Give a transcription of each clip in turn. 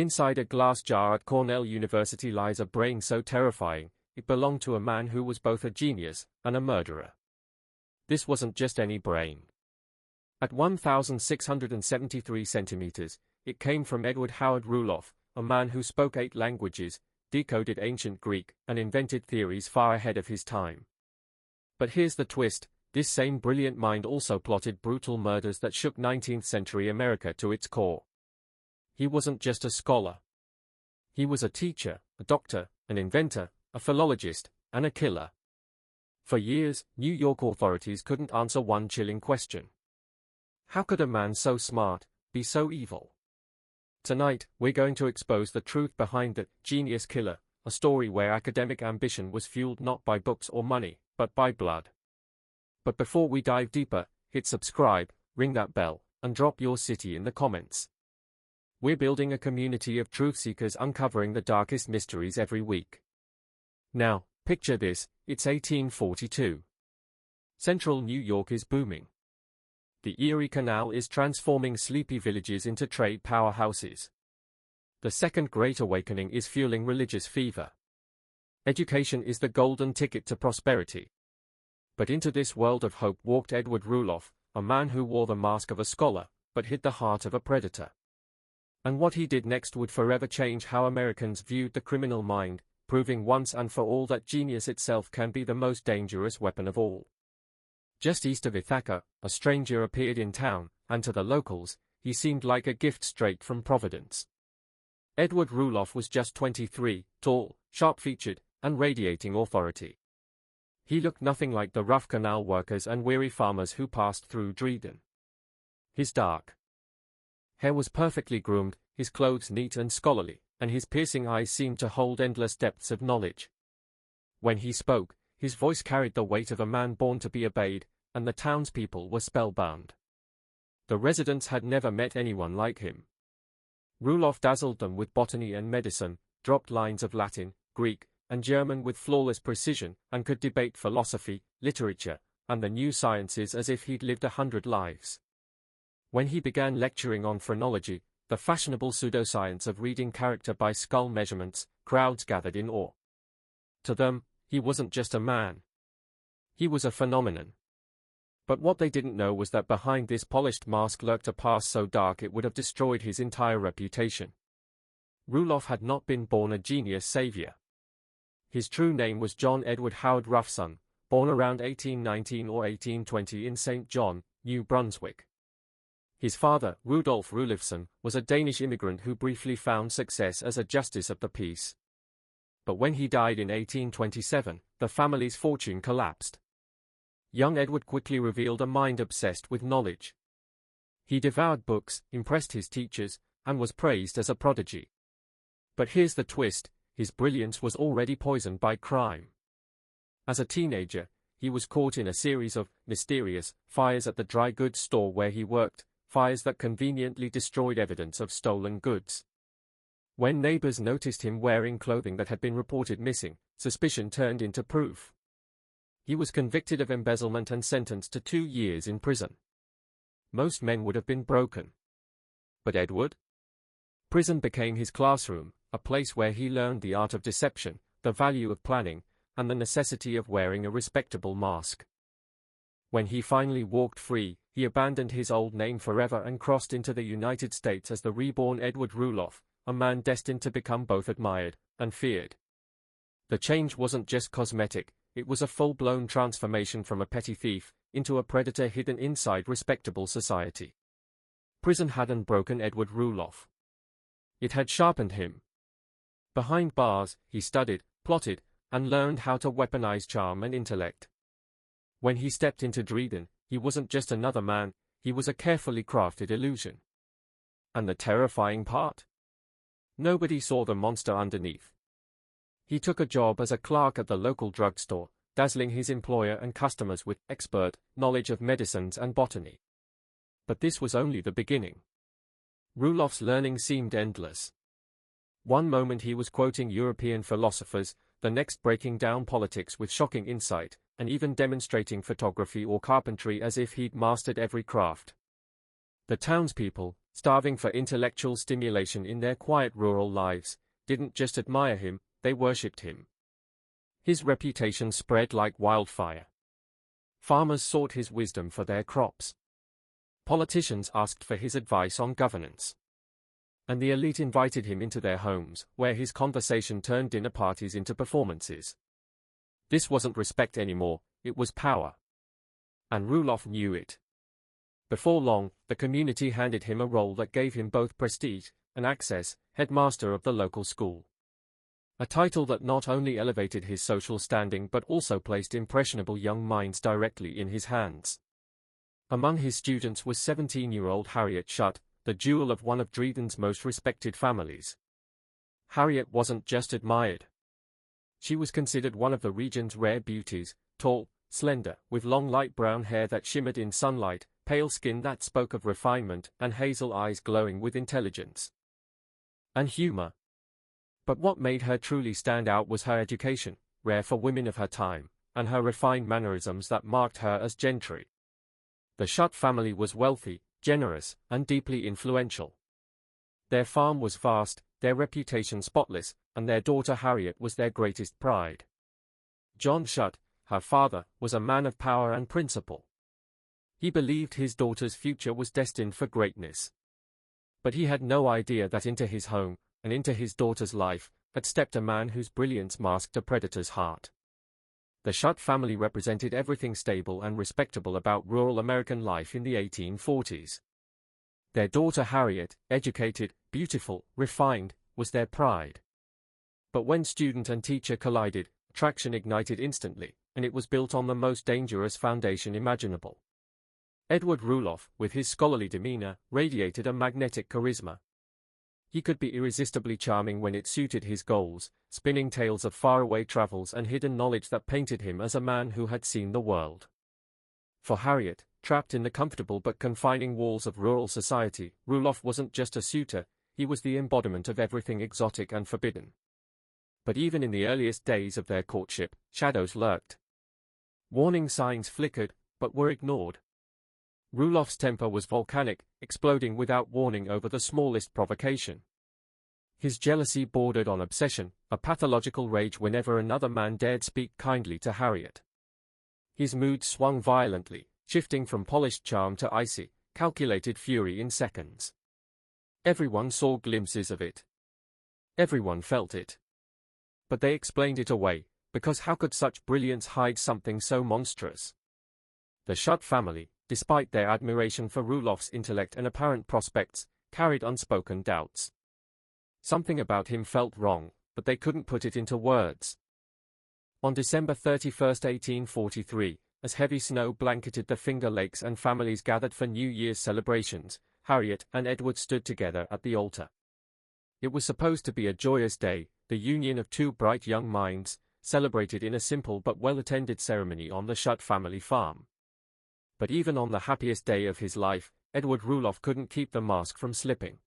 Inside a glass jar at Cornell University lies a brain so terrifying, it belonged to a man who was both a genius and a murderer. This wasn't just any brain. At 1,673 centimeters, it came from Edward Howard Rulloff, a man who spoke 8 languages, decoded ancient Greek, and invented theories far ahead of his time. But here's the twist: this same brilliant mind also plotted brutal murders that shook 19th century America to its core. He wasn't just a scholar. He was a teacher, a doctor, an inventor, a philologist, and a killer. For years, New York authorities couldn't answer one chilling question. How could a man so smart be so evil? Tonight, we're going to expose the truth behind the genius killer, a story where academic ambition was fueled not by books or money, but by blood. But before we dive deeper, hit subscribe, ring that bell, and drop your city in the comments. We're building a community of truth seekers uncovering the darkest mysteries every week. Now, picture this: it's 1842. Central New York is booming. The Erie Canal is transforming sleepy villages into trade powerhouses. The Second Great Awakening is fueling religious fever. Education is the golden ticket to prosperity. But into this world of hope walked Edward Rulloff, a man who wore the mask of a scholar, but hid the heart of a predator. And what he did next would forever change how Americans viewed the criminal mind, proving once and for all that genius itself can be the most dangerous weapon of all. Just east of Ithaca, a stranger appeared in town, and to the locals, he seemed like a gift straight from Providence. Edward Rulloff was just 23, tall, sharp-featured, and radiating authority. He looked nothing like the rough canal workers and weary farmers who passed through Dredon. His dark hair was perfectly groomed, his clothes neat and scholarly, and his piercing eyes seemed to hold endless depths of knowledge. When he spoke, his voice carried the weight of a man born to be obeyed, and the townspeople were spellbound. The residents had never met anyone like him. Rulloff dazzled them with botany and medicine, dropped lines of Latin, Greek, and German with flawless precision, and could debate philosophy, literature, and the new sciences as if he'd lived 100 lives. When he began lecturing on phrenology, the fashionable pseudoscience of reading character by skull measurements, crowds gathered in awe. To them, he wasn't just a man. He was a phenomenon. But what they didn't know was that behind this polished mask lurked a past so dark it would have destroyed his entire reputation. Rulloff had not been born a genius savior. His true name was John Edward Howard Ruffson, born around 1819 or 1820 in St. John, New Brunswick. His father, Rudolf Rulifson, was a Danish immigrant who briefly found success as a justice of the peace. But when he died in 1827, the family's fortune collapsed. Young Edward quickly revealed a mind obsessed with knowledge. He devoured books, impressed his teachers, and was praised as a prodigy. But here's the twist: his brilliance was already poisoned by crime. As a teenager, he was caught in a series of mysterious fires at the dry goods store where he worked, fires that conveniently destroyed evidence of stolen goods. When neighbors noticed him wearing clothing that had been reported missing, suspicion turned into proof. He was convicted of embezzlement and sentenced to 2 years in prison. Most men would have been broken. But Edward? Prison became his classroom, a place where he learned the art of deception, the value of planning, and the necessity of wearing a respectable mask. When he finally walked free, he abandoned his old name forever and crossed into the United States as the reborn Edward Rulloff, a man destined to become both admired and feared. The change wasn't just cosmetic, it was a full-blown transformation from a petty thief into a predator hidden inside respectable society. Prison hadn't broken Edward Rulloff. It had sharpened him. Behind bars, he studied, plotted, and learned how to weaponize charm and intellect. When he stepped into Dredon, he wasn't just another man, he was a carefully crafted illusion. And the terrifying part? Nobody saw the monster underneath. He took a job as a clerk at the local drugstore, dazzling his employer and customers with expert knowledge of medicines and botany. But this was only the beginning. Rulloff's learning seemed endless. One moment he was quoting European philosophers, the next breaking down politics with shocking insight, and even demonstrating photography or carpentry as if he'd mastered every craft. The townspeople, starving for intellectual stimulation in their quiet rural lives, didn't just admire him, they worshipped him. His reputation spread like wildfire. Farmers sought his wisdom for their crops. Politicians asked for his advice on governance. And the elite invited him into their homes, where his conversation turned dinner parties into performances. This wasn't respect anymore, it was power. And Rulloff knew it. Before long, the community handed him a role that gave him both prestige and access, headmaster of the local school. A title that not only elevated his social standing but also placed impressionable young minds directly in his hands. Among his students was 17-year-old Harriet Shutt, the jewel of one of Dresden's most respected families. Harriet wasn't just admired. She was considered one of the region's rare beauties, tall, slender, with long light brown hair that shimmered in sunlight, pale skin that spoke of refinement, and hazel eyes glowing with intelligence and humor. But what made her truly stand out was her education, rare for women of her time, and her refined mannerisms that marked her as gentry. The Shutt family was wealthy, generous, and deeply influential. Their farm was vast, their reputation spotless, and their daughter Harriet was their greatest pride. John Shutt, her father, was a man of power and principle. He believed his daughter's future was destined for greatness. But he had no idea that into his home, and into his daughter's life, had stepped a man whose brilliance masked a predator's heart. The Shutt family represented everything stable and respectable about rural American life in the 1840s. Their daughter Harriet, educated, beautiful, refined, was their pride. But when student and teacher collided, attraction ignited instantly, and it was built on the most dangerous foundation imaginable. Edward Rulloff, with his scholarly demeanor, radiated a magnetic charisma. He could be irresistibly charming when it suited his goals, spinning tales of faraway travels and hidden knowledge that painted him as a man who had seen the world. For Harriet, trapped in the comfortable but confining walls of rural society, Rulloff wasn't just a suitor, he was the embodiment of everything exotic and forbidden. But even in the earliest days of their courtship, shadows lurked. Warning signs flickered, but were ignored. Rulloff's temper was volcanic, exploding without warning over the smallest provocation. His jealousy bordered on obsession, a pathological rage whenever another man dared speak kindly to Harriet. His mood swung violently, shifting from polished charm to icy, calculated fury in seconds. Everyone saw glimpses of it. Everyone felt it. But they explained it away, because how could such brilliance hide something so monstrous? The Shutt family, despite their admiration for Rulloff's intellect and apparent prospects, carried unspoken doubts. Something about him felt wrong, but they couldn't put it into words. On December 31, 1843, as heavy snow blanketed the Finger Lakes and families gathered for New Year's celebrations, Harriet and Edward stood together at the altar. It was supposed to be a joyous day, the union of two bright young minds, celebrated in a simple but well-attended ceremony on the Shutt family farm. But even on the happiest day of his life, Edward Rulloff couldn't keep the mask from slipping.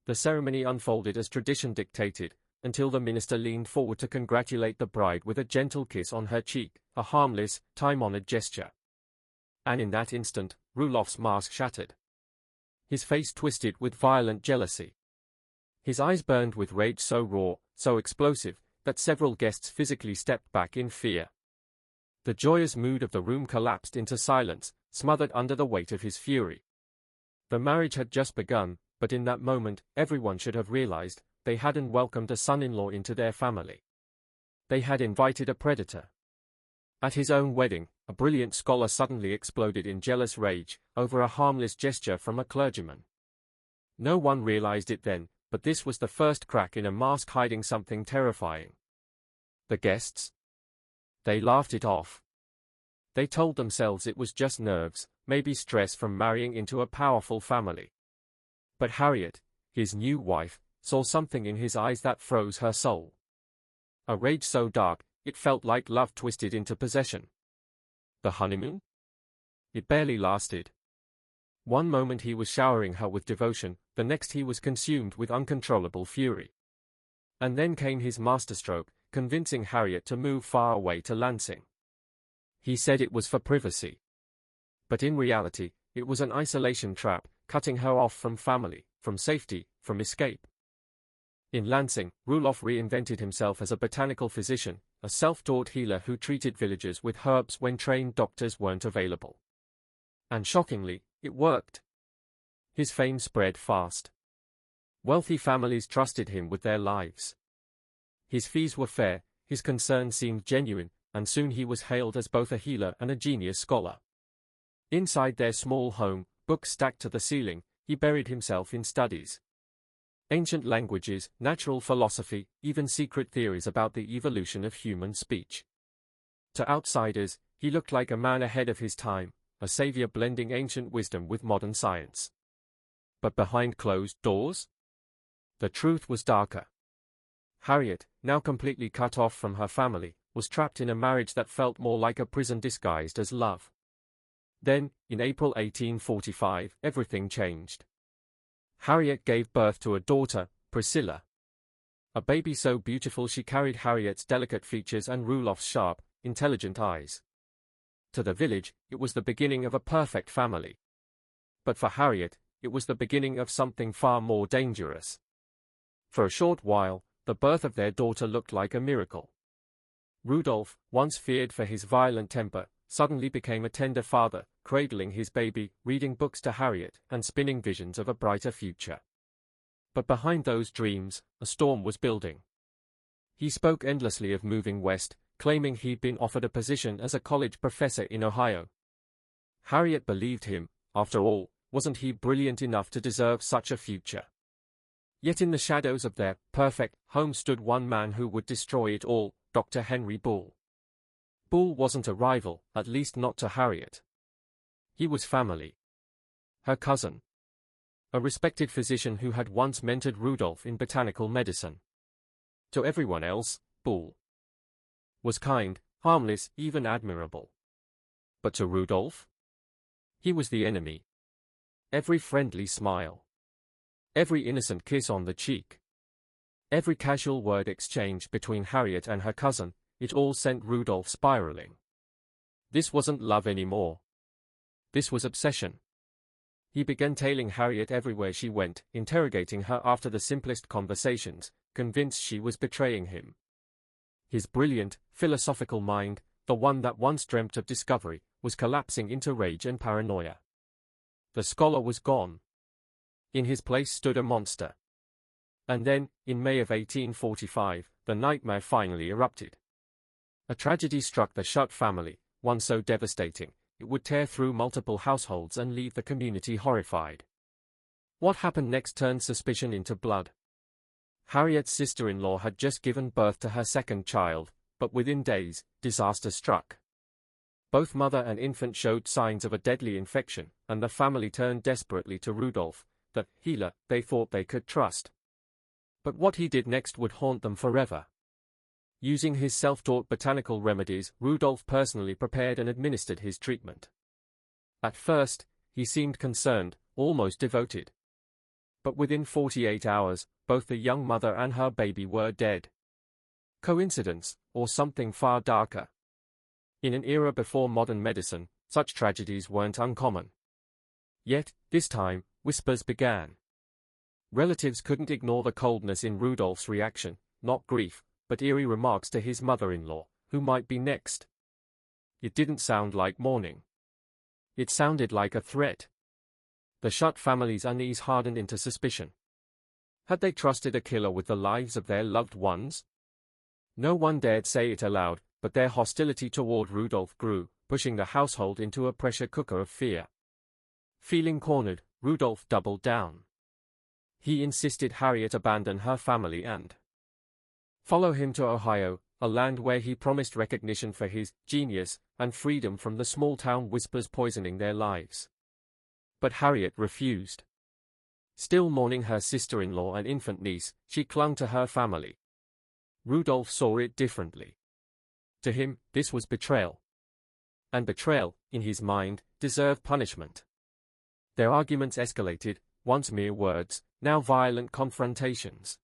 The ceremony unfolded as tradition dictated, until the minister leaned forward to congratulate the bride with a gentle kiss on her cheek, a harmless, time-honored gesture. And in that instant, Rulloff's mask shattered. His face twisted with violent jealousy. His eyes burned with rage so raw, so explosive, that several guests physically stepped back in fear. The joyous mood of the room collapsed into silence, smothered under the weight of his fury. The marriage had just begun, but in that moment, everyone should have realized, they hadn't welcomed a son-in-law into their family. They had invited a predator. At his own wedding, a brilliant scholar suddenly exploded in jealous rage, over a harmless gesture from a clergyman. No one realized it then, but this was the first crack in a mask hiding something terrifying. The guests? They laughed it off. They told themselves it was just nerves, maybe stress from marrying into a powerful family. But Harriet, his new wife, saw something in his eyes that froze her soul. A rage so dark, it felt like love twisted into possession. The honeymoon? It barely lasted. One moment he was showering her with devotion, the next he was consumed with uncontrollable fury. And then came his masterstroke, convincing Harriet to move far away to Lansing. He said it was for privacy. But in reality, it was an isolation trap, cutting her off from family, from safety, from escape. In Lansing, Rulloff reinvented himself as a botanical physician, a self-taught healer who treated villagers with herbs when trained doctors weren't available. And shockingly, it worked. His fame spread fast. Wealthy families trusted him with their lives. His fees were fair, his concern seemed genuine, and soon he was hailed as both a healer and a genius scholar. Inside their small home, books stacked to the ceiling, he buried himself in studies. Ancient languages, natural philosophy, even secret theories about the evolution of human speech. To outsiders, he looked like a man ahead of his time, a savior blending ancient wisdom with modern science. But behind closed doors? The truth was darker. Harriet, now completely cut off from her family, was trapped in a marriage that felt more like a prison disguised as love. Then, in April 1845, everything changed. Harriet gave birth to a daughter, Priscilla. A baby so beautiful she carried Harriet's delicate features and Rulloff's sharp, intelligent eyes. To the village, it was the beginning of a perfect family. But for Harriet, it was the beginning of something far more dangerous. For a short while, the birth of their daughter looked like a miracle. Rudolph, once feared for his violent temper, suddenly became a tender father, cradling his baby, reading books to Harriet, and spinning visions of a brighter future. But behind those dreams, a storm was building. He spoke endlessly of moving west, claiming he'd been offered a position as a college professor in Ohio. Harriet believed him. After all, wasn't he brilliant enough to deserve such a future? Yet in the shadows of their perfect home stood one man who would destroy it all, Dr. Henry Bull. Bull wasn't a rival, at least not to Harriet. He was family. Her cousin. A respected physician who had once mentored Rudolph in botanical medicine. To everyone else, Bull was kind, harmless, even admirable. But to Rudolph? He was the enemy. Every friendly smile. Every innocent kiss on the cheek. Every casual word exchanged between Harriet and her cousin, it all sent Rudolph spiraling. This wasn't love anymore. This was obsession. He began tailing Harriet everywhere she went, interrogating her after the simplest conversations, convinced she was betraying him. His brilliant, philosophical mind, the one that once dreamt of discovery, was collapsing into rage and paranoia. The scholar was gone. In his place stood a monster. And then, in May of 1845, the nightmare finally erupted. A tragedy struck the Shutt family, one so devastating, it would tear through multiple households and leave the community horrified. What happened next turned suspicion into blood. Harriet's sister-in-law had just given birth to her second child, but within days, disaster struck. Both mother and infant showed signs of a deadly infection, and the family turned desperately to Rudolph, the healer they thought they could trust. But what he did next would haunt them forever. Using his self-taught botanical remedies, Rudolph personally prepared and administered his treatment. At first, he seemed concerned, almost devoted. But within 48 hours, both the young mother and her baby were dead. Coincidence, or something far darker? In an era before modern medicine, such tragedies weren't uncommon. Yet, this time, whispers began. Relatives couldn't ignore the coldness in Rudolph's reaction, not grief, but eerie remarks to his mother-in-law, who might be next. It didn't sound like mourning. It sounded like a threat. The Shutt family's unease hardened into suspicion. Had they trusted a killer with the lives of their loved ones? No one dared say it aloud, but their hostility toward Rudolph grew, pushing the household into a pressure cooker of fear. Feeling cornered, Rudolph doubled down. He insisted Harriet abandon her family and follow him to Ohio, a land where he promised recognition for his genius and freedom from the small-town whispers poisoning their lives. But Harriet refused. Still mourning her sister-in-law and infant niece, she clung to her family. Rudolph saw it differently. To him, this was betrayal. And betrayal, in his mind, deserved punishment. Their arguments escalated, once mere words, now violent confrontations.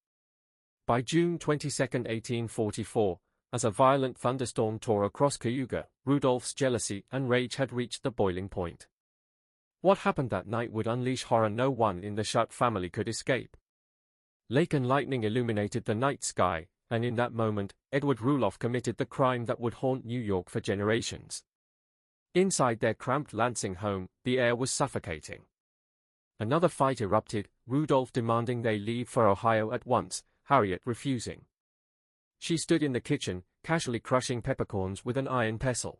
By June 22, 1844, as a violent thunderstorm tore across Cayuga, Rudolph's jealousy and rage had reached the boiling point. What happened that night would unleash horror no one in the Shutt family could escape. Lake and lightning illuminated the night sky, and in that moment, Edward Rulloff committed the crime that would haunt New York for generations. Inside their cramped Lansing home, the air was suffocating. Another fight erupted, Rudolph demanding they leave for Ohio at once, Harriet refusing. She stood in the kitchen, casually crushing peppercorns with an iron pestle.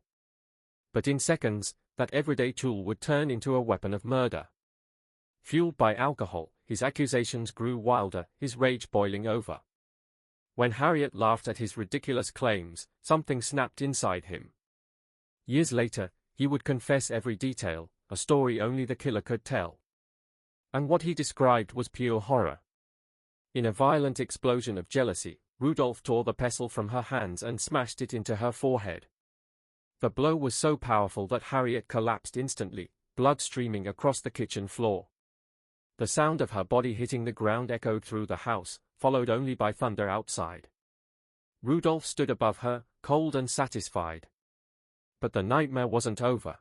But in seconds, that everyday tool would turn into a weapon of murder. Fueled by alcohol, his accusations grew wilder, his rage boiling over. When Harriet laughed at his ridiculous claims, something snapped inside him. Years later, he would confess every detail, a story only the killer could tell. And what he described was pure horror. In a violent explosion of jealousy, Rudolph tore the pestle from her hands and smashed it into her forehead. The blow was so powerful that Harriet collapsed instantly, blood streaming across the kitchen floor. The sound of her body hitting the ground echoed through the house, followed only by thunder outside. Rudolph stood above her, cold and satisfied. But the nightmare wasn't over.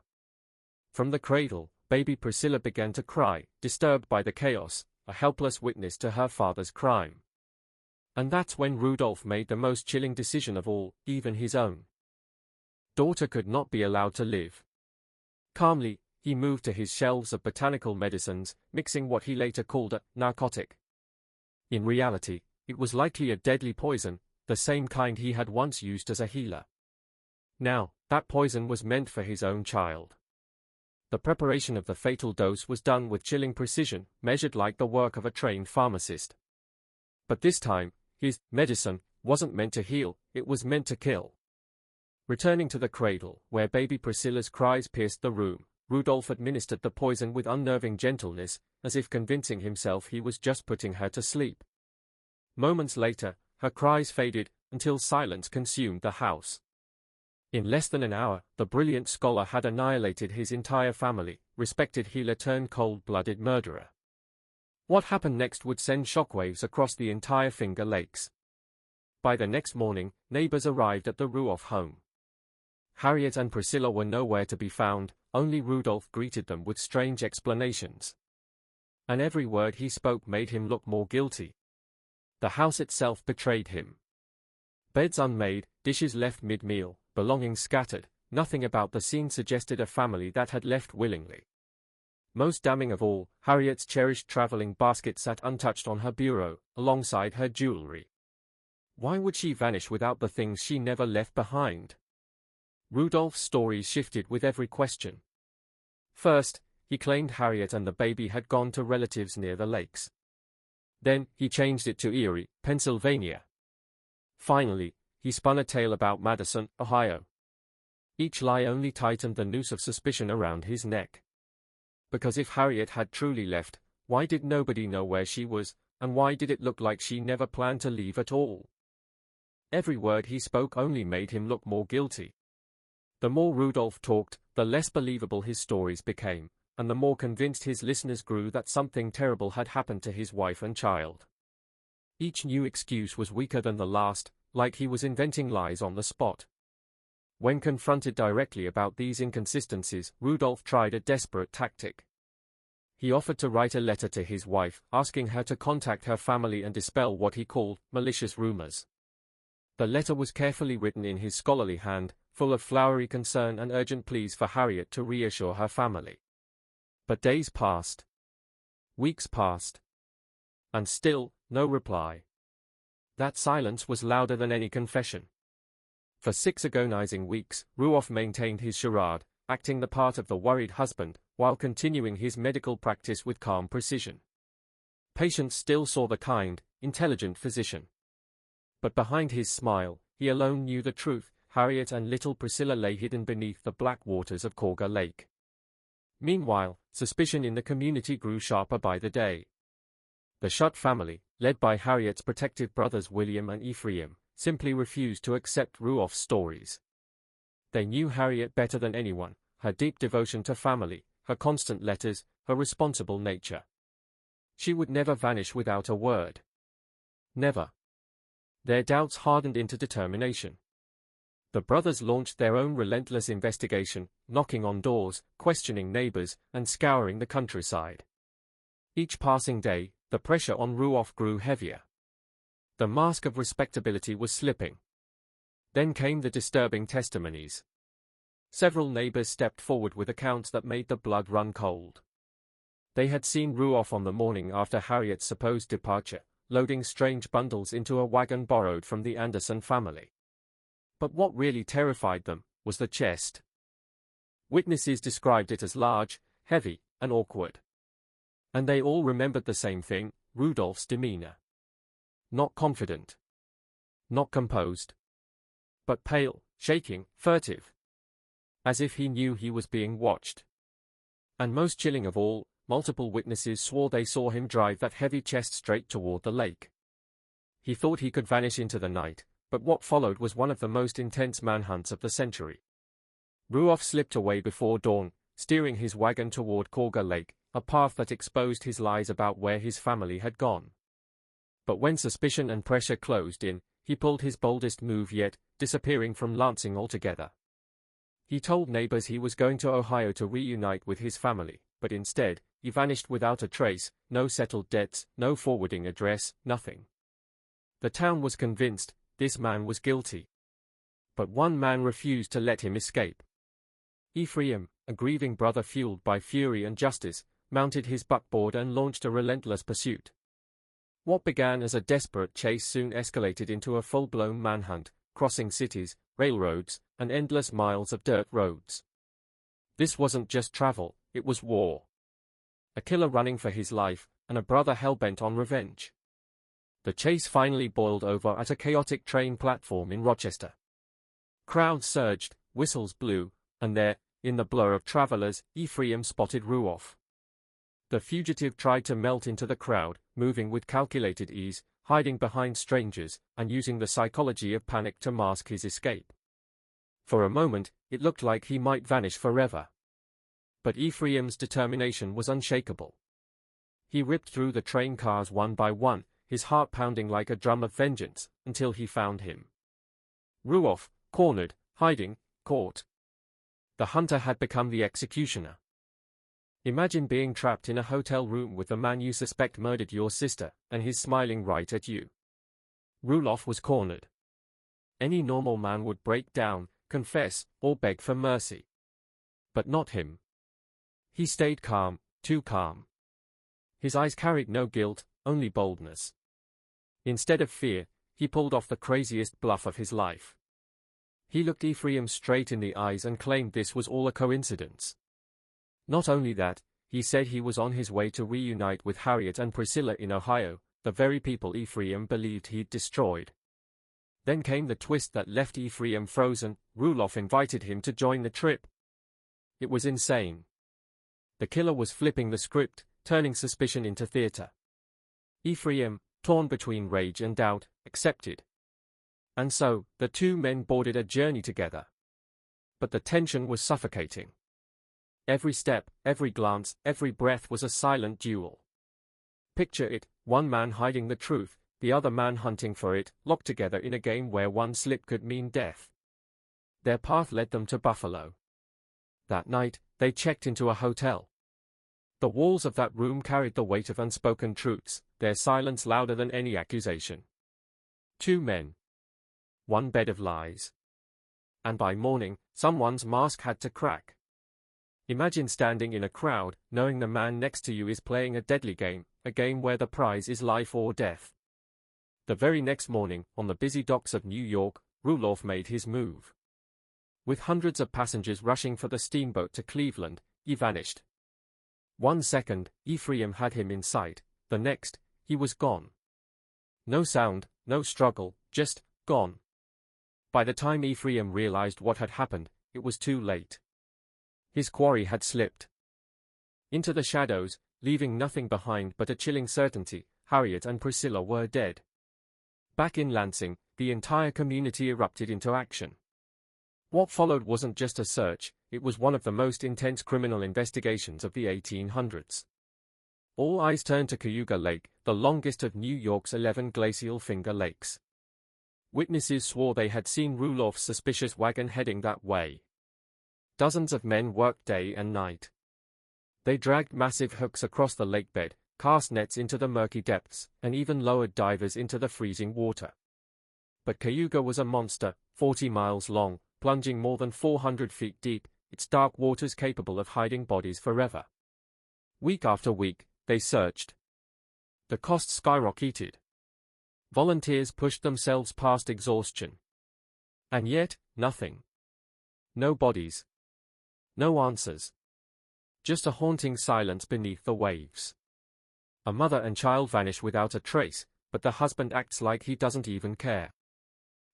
From the cradle, baby Priscilla began to cry, disturbed by the chaos, a helpless witness to her father's crime. And that's when Rudolph made the most chilling decision of all, even his own. Daughter could not be allowed to live. Calmly, he moved to his shelves of botanical medicines, mixing what he later called a narcotic. In reality, it was likely a deadly poison, the same kind he had once used as a healer. Now, that poison was meant for his own child. The preparation of the fatal dose was done with chilling precision, measured like the work of a trained pharmacist. But this time, his medicine wasn't meant to heal, it was meant to kill. Returning to the cradle, where baby Priscilla's cries pierced the room, Rudolph administered the poison with unnerving gentleness, as if convincing himself he was just putting her to sleep. Moments later, her cries faded, until silence consumed the house. In less than an hour, the brilliant scholar had annihilated his entire family, respected healer turned cold-blooded murderer. What happened next would send shockwaves across the entire Finger Lakes. By the next morning, neighbors arrived at the Rulloff home. Harriet and Priscilla were nowhere to be found, only Rudolph greeted them with strange explanations. And every word he spoke made him look more guilty. The house itself betrayed him. Beds unmade, dishes left mid-meal, belongings scattered, nothing about the scene suggested a family that had left willingly. Most damning of all, Harriet's cherished traveling basket sat untouched on her bureau, alongside her jewelry. Why would she vanish without the things she never left behind? Rudolph's story shifted with every question. First, he claimed Harriet and the baby had gone to relatives near the lakes. Then, he changed it to Erie, Pennsylvania. Finally, he spun a tale about Madison, Ohio. Each lie only tightened the noose of suspicion around his neck. Because if Harriet had truly left, why did nobody know where she was, and why did it look like she never planned to leave at all? Every word he spoke only made him look more guilty. The more Rudolph talked, the less believable his stories became, and the more convinced his listeners grew that something terrible had happened to his wife and child. Each new excuse was weaker than the last, like he was inventing lies on the spot. When confronted directly about these inconsistencies, Rudolph tried a desperate tactic. He offered to write a letter to his wife, asking her to contact her family and dispel what he called malicious rumors. The letter was carefully written in his scholarly hand, full of flowery concern and urgent pleas for Harriet to reassure her family. But days passed. Weeks passed. And still, no reply. That silence was louder than any confession. For 6 agonizing weeks, Rulloff maintained his charade, acting the part of the worried husband, while continuing his medical practice with calm precision. Patients still saw the kind, intelligent physician. But behind his smile, he alone knew the truth. Harriet and little Priscilla lay hidden beneath the black waters of Corga Lake. Meanwhile, suspicion in the community grew sharper by the day. The Shutt family, led by Harriet's protective brothers William and Ephraim, simply refused to accept Rulloff's stories. They knew Harriet better than anyone, her deep devotion to family, her constant letters, her responsible nature. She would never vanish without a word. Never. Their doubts hardened into determination. The brothers launched their own relentless investigation, knocking on doors, questioning neighbors, and scouring the countryside. Each passing day, the pressure on Rulloff grew heavier. The mask of respectability was slipping. Then came the disturbing testimonies. Several neighbors stepped forward with accounts that made the blood run cold. They had seen Rulloff on the morning after Harriet's supposed departure, loading strange bundles into a wagon borrowed from the Anderson family. But what really terrified them was the chest. Witnesses described it as large, heavy, and awkward. And they all remembered the same thing: Rudolph's demeanor. Not confident. Not composed. But pale, shaking, furtive. As if he knew he was being watched. And most chilling of all, multiple witnesses swore they saw him drive that heavy chest straight toward the lake. He thought he could vanish into the night, but what followed was one of the most intense manhunts of the century. Rulloff slipped away before dawn, steering his wagon toward Cougar Lake, a path that exposed his lies about where his family had gone. But when suspicion and pressure closed in, he pulled his boldest move yet, disappearing from Lansing altogether. He told neighbors he was going to Ohio to reunite with his family, but instead, he vanished without a trace, no settled debts, no forwarding address, nothing. The town was convinced this man was guilty. But one man refused to let him escape. Ephraim, a grieving brother fueled by fury and justice, mounted his buckboard and launched a relentless pursuit. What began as a desperate chase soon escalated into a full-blown manhunt, crossing cities, railroads, and endless miles of dirt roads. This wasn't just travel, it was war. A killer running for his life, and a brother hell-bent on revenge. The chase finally boiled over at a chaotic train platform in Rochester. Crowds surged, whistles blew, and there, in the blur of travelers, Ephraim spotted Rulloff. The fugitive tried to melt into the crowd, moving with calculated ease, hiding behind strangers, and using the psychology of panic to mask his escape. For a moment, it looked like he might vanish forever. But Ephraim's determination was unshakable. He ripped through the train cars one by one, his heart pounding like a drum of vengeance, until he found him. Rulloff, cornered, hiding, caught. The hunter had become the executioner. Imagine being trapped in a hotel room with the man you suspect murdered your sister, and he's smiling right at you. Rulloff was cornered. Any normal man would break down, confess, or beg for mercy. But not him. He stayed calm, too calm. His eyes carried no guilt, only boldness. Instead of fear, he pulled off the craziest bluff of his life. He looked Ephraim straight in the eyes and claimed this was all a coincidence. Not only that, he said he was on his way to reunite with Harriet and Priscilla in Ohio, the very people Ephraim believed he'd destroyed. Then came the twist that left Ephraim frozen. Rulloff invited him to join the trip. It was insane. The killer was flipping the script, turning suspicion into theater. Ephraim, torn between rage and doubt, accepted. And so, the two men boarded a journey together. But the tension was suffocating. Every step, every glance, every breath was a silent duel. Picture it, one man hiding the truth, the other man hunting for it, locked together in a game where one slip could mean death. Their path led them to Buffalo. That night, they checked into a hotel. The walls of that room carried the weight of unspoken truths, their silence louder than any accusation. Two men. One bed of lies. And by morning, someone's mask had to crack. Imagine standing in a crowd, knowing the man next to you is playing a deadly game, a game where the prize is life or death. The very next morning, on the busy docks of New York, Rulloff made his move. With hundreds of passengers rushing for the steamboat to Cleveland, he vanished. 1 second, Ephraim had him in sight, the next, he was gone. No sound, no struggle, just gone. By the time Ephraim realized what had happened, it was too late. His quarry had slipped into the shadows, leaving nothing behind but a chilling certainty: Harriet and Priscilla were dead. Back in Lansing, the entire community erupted into action. What followed wasn't just a search, it was one of the most intense criminal investigations of the 1800s. All eyes turned to Cayuga Lake, the longest of New York's 11 glacial Finger Lakes. Witnesses swore they had seen Rulloff's suspicious wagon heading that way. Dozens of men worked day and night. They dragged massive hooks across the lakebed, cast nets into the murky depths, and even lowered divers into the freezing water. But Cayuga was a monster, 40 miles long, plunging more than 400 feet deep, its dark waters capable of hiding bodies forever. Week after week, they searched. The costs skyrocketed. Volunteers pushed themselves past exhaustion. And yet, nothing. No bodies. No answers. Just a haunting silence beneath the waves. A mother and child vanish without a trace, but the husband acts like he doesn't even care.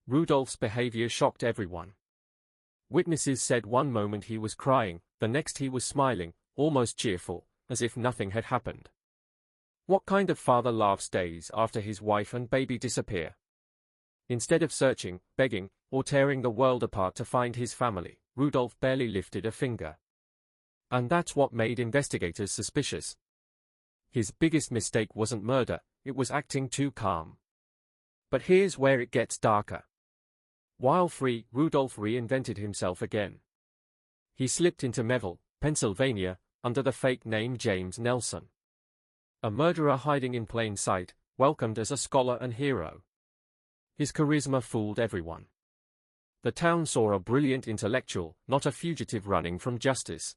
Rudolph's behavior shocked everyone. Witnesses said one moment he was crying, the next he was smiling, almost cheerful, as if nothing had happened. What kind of father laughs days after his wife and baby disappear? Instead of searching, begging, or tearing the world apart to find his family, Rudolph barely lifted a finger. And that's what made investigators suspicious. His biggest mistake wasn't murder, it was acting too calm. But here's where it gets darker. While free, Rudolph reinvented himself again. He slipped into Melville, Pennsylvania, under the fake name James Nelson. A murderer hiding in plain sight, welcomed as a scholar and hero. His charisma fooled everyone. The town saw a brilliant intellectual, not a fugitive running from justice.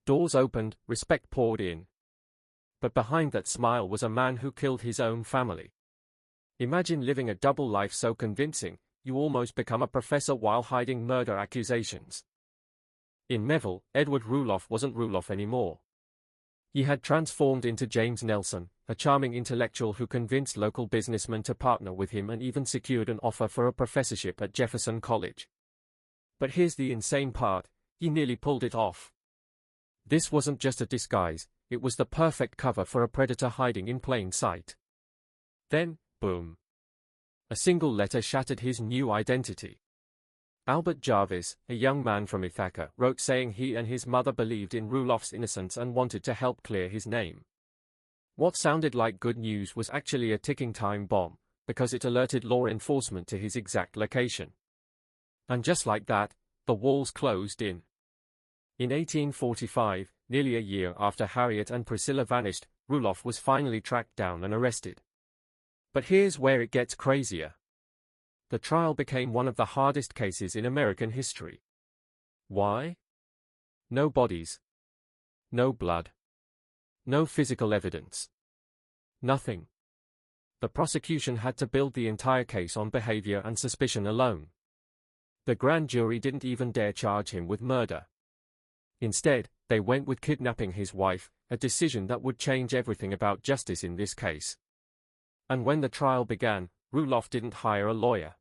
Doors opened, respect poured in. But behind that smile was a man who killed his own family. Imagine living a double life so convincing, you almost become a professor while hiding murder accusations. In Melville, Edward Rulloff wasn't Rulloff anymore. He had transformed into James Nelson, a charming intellectual who convinced local businessmen to partner with him and even secured an offer for a professorship at Jefferson College. But here's the insane part, he nearly pulled it off. This wasn't just a disguise, it was the perfect cover for a predator hiding in plain sight. Then, boom. A single letter shattered his new identity. Albert Jarvis, a young man from Ithaca, wrote saying he and his mother believed in Rulloff's innocence and wanted to help clear his name. What sounded like good news was actually a ticking time bomb, because it alerted law enforcement to his exact location. And just like that, the walls closed in. In 1845, nearly a year after Harriet and Priscilla vanished, Rulloff was finally tracked down and arrested. But here's where it gets crazier. The trial became one of the hardest cases in American history. Why? No bodies. No blood. No physical evidence. Nothing. The prosecution had to build the entire case on behavior and suspicion alone. The grand jury didn't even dare charge him with murder. Instead, they went with kidnapping his wife, a decision that would change everything about justice in this case. And when the trial began, Rulloff didn't hire a lawyer.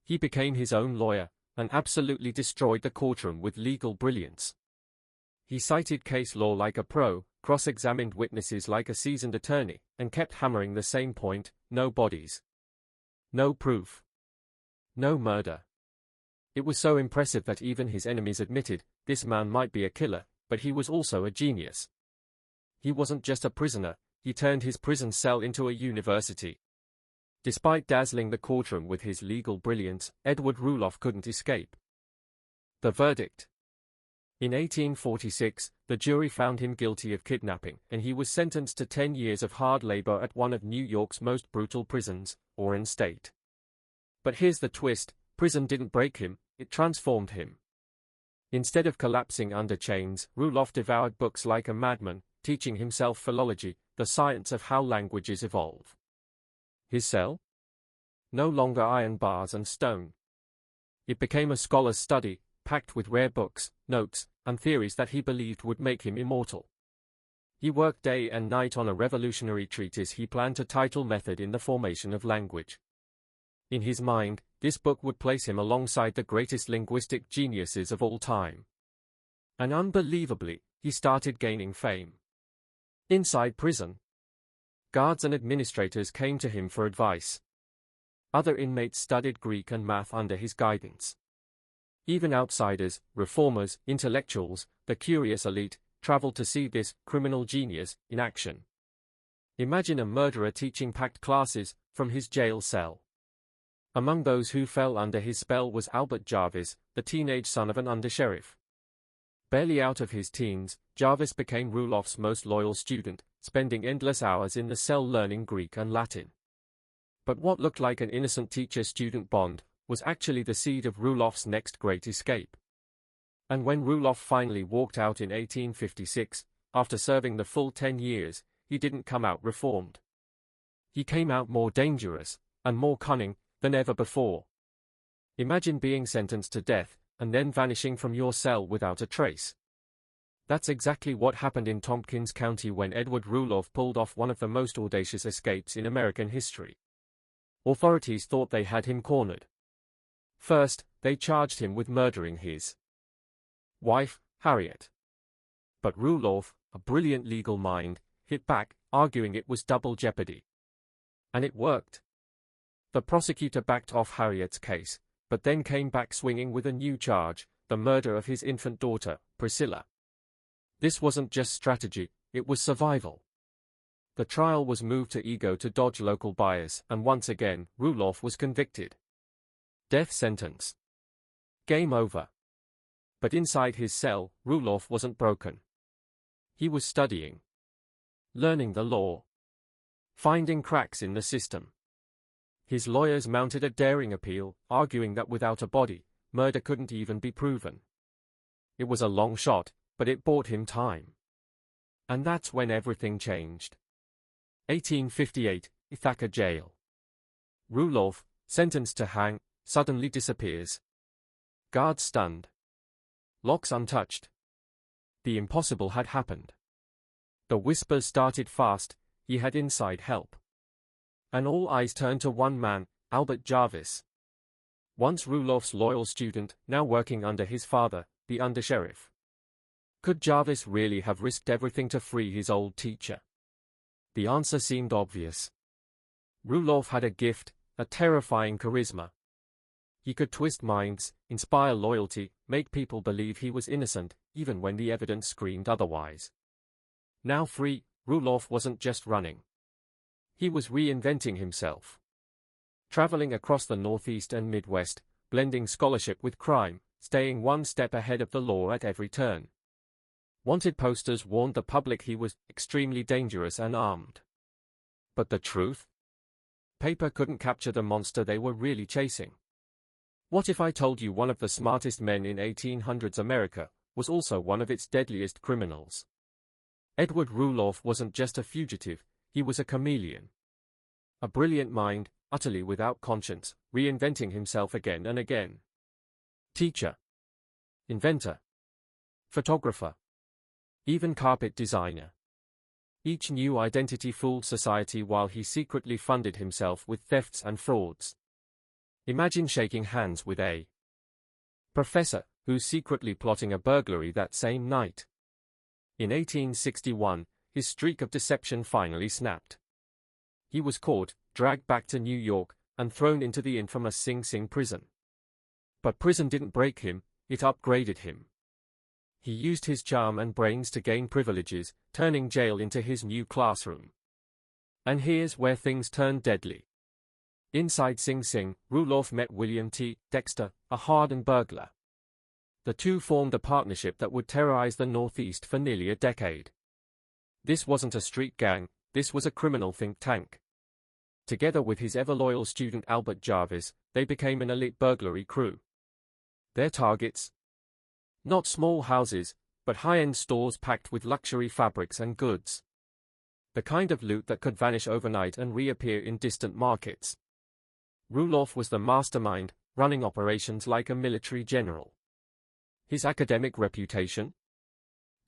He became his own lawyer, and absolutely destroyed the courtroom with legal brilliance. He cited case law like a pro, cross-examined witnesses like a seasoned attorney, and kept hammering the same point: no bodies. No proof. No murder. It was so impressive that even his enemies admitted, this man might be a killer, but he was also a genius. He wasn't just a prisoner, he turned his prison cell into a university. Despite dazzling the courtroom with his legal brilliance, Edward Rulloff couldn't escape. The verdict. In 1846, the jury found him guilty of kidnapping, and he was sentenced to 10 years of hard labor at one of New York's most brutal prisons, Orange State. But here's the twist, prison didn't break him, it transformed him. Instead of collapsing under chains, Rulloff devoured books like a madman, teaching himself philology, the science of how languages evolve. His cell? No longer iron bars and stone. It became a scholar's study, packed with rare books, notes, and theories that he believed would make him immortal. He worked day and night on a revolutionary treatise he planned to title Method in the Formation of Language. In his mind, this book would place him alongside the greatest linguistic geniuses of all time. And unbelievably, he started gaining fame. Inside prison, guards and administrators came to him for advice. Other inmates studied Greek and math under his guidance. Even outsiders, reformers, intellectuals, the curious elite, traveled to see this criminal genius in action. Imagine a murderer teaching packed classes from his jail cell. Among those who fell under his spell was Albert Jarvis, the teenage son of an undersheriff. Barely out of his teens, Jarvis became Rulloff's most loyal student, spending endless hours in the cell learning Greek and Latin. But what looked like an innocent teacher-student bond was actually the seed of Rulloff's next great escape. And when Rulloff finally walked out in 1856, after serving the full 10 years, he didn't come out reformed. He came out more dangerous, and more cunning, than ever before. Imagine being sentenced to death, and then vanishing from your cell without a trace. That's exactly what happened in Tompkins County when Edward Rulloff pulled off one of the most audacious escapes in American history. Authorities thought they had him cornered. First, they charged him with murdering his wife, Harriet. But Rulloff, a brilliant legal mind, hit back, arguing it was double jeopardy. And it worked. The prosecutor backed off Harriet's case, but then came back swinging with a new charge, the murder of his infant daughter, Priscilla. This wasn't just strategy, it was survival. The trial was moved to Ego to dodge local bias, and once again, Rulloff was convicted. Death sentence. Game over. But inside his cell, Rulloff wasn't broken. He was studying. Learning the law. Finding cracks in the system. His lawyers mounted a daring appeal, arguing that without a body, murder couldn't even be proven. It was a long shot, but it bought him time. And that's when everything changed. 1858, Ithaca Jail. Rulloff, sentenced to hang, suddenly disappears. Guards stunned. Locks untouched. The impossible had happened. The whispers started fast, he had inside help. And all eyes turned to one man, Albert Jarvis. Once Rulloff's loyal student, now working under his father, the undersheriff. Could Jarvis really have risked everything to free his old teacher? The answer seemed obvious. Rulloff had a gift, a terrifying charisma. He could twist minds, inspire loyalty, make people believe he was innocent, even when the evidence screamed otherwise. Now free, Rulloff wasn't just running. He was reinventing himself. Traveling across the Northeast and Midwest, blending scholarship with crime, staying one step ahead of the law at every turn. Wanted posters warned the public he was extremely dangerous and armed. But the truth? Paper couldn't capture the monster they were really chasing. What if I told you one of the smartest men in 1800s America was also one of its deadliest criminals? Edward Rulloff wasn't just a fugitive, he was a chameleon. A brilliant mind, utterly without conscience, reinventing himself again and again. Teacher. Inventor. Photographer. Even carpet designer. Each new identity fooled society while he secretly funded himself with thefts and frauds. Imagine shaking hands with a professor who's secretly plotting a burglary that same night. In 1861, his streak of deception finally snapped. He was caught, dragged back to New York, and thrown into the infamous Sing Sing prison. But prison didn't break him, it upgraded him. He used his charm and brains to gain privileges, turning jail into his new classroom. And here's where things turned deadly. Inside Sing Sing, Rulloff met William T. Dexter, a hardened burglar. The two formed a partnership that would terrorize the Northeast for nearly a decade. This wasn't a street gang, this was a criminal think tank. Together with his ever-loyal student Albert Jarvis, they became an elite burglary crew. Their targets? Not small houses, but high-end stores packed with luxury fabrics and goods. The kind of loot that could vanish overnight and reappear in distant markets. Rulloff was the mastermind, running operations like a military general. His academic reputation?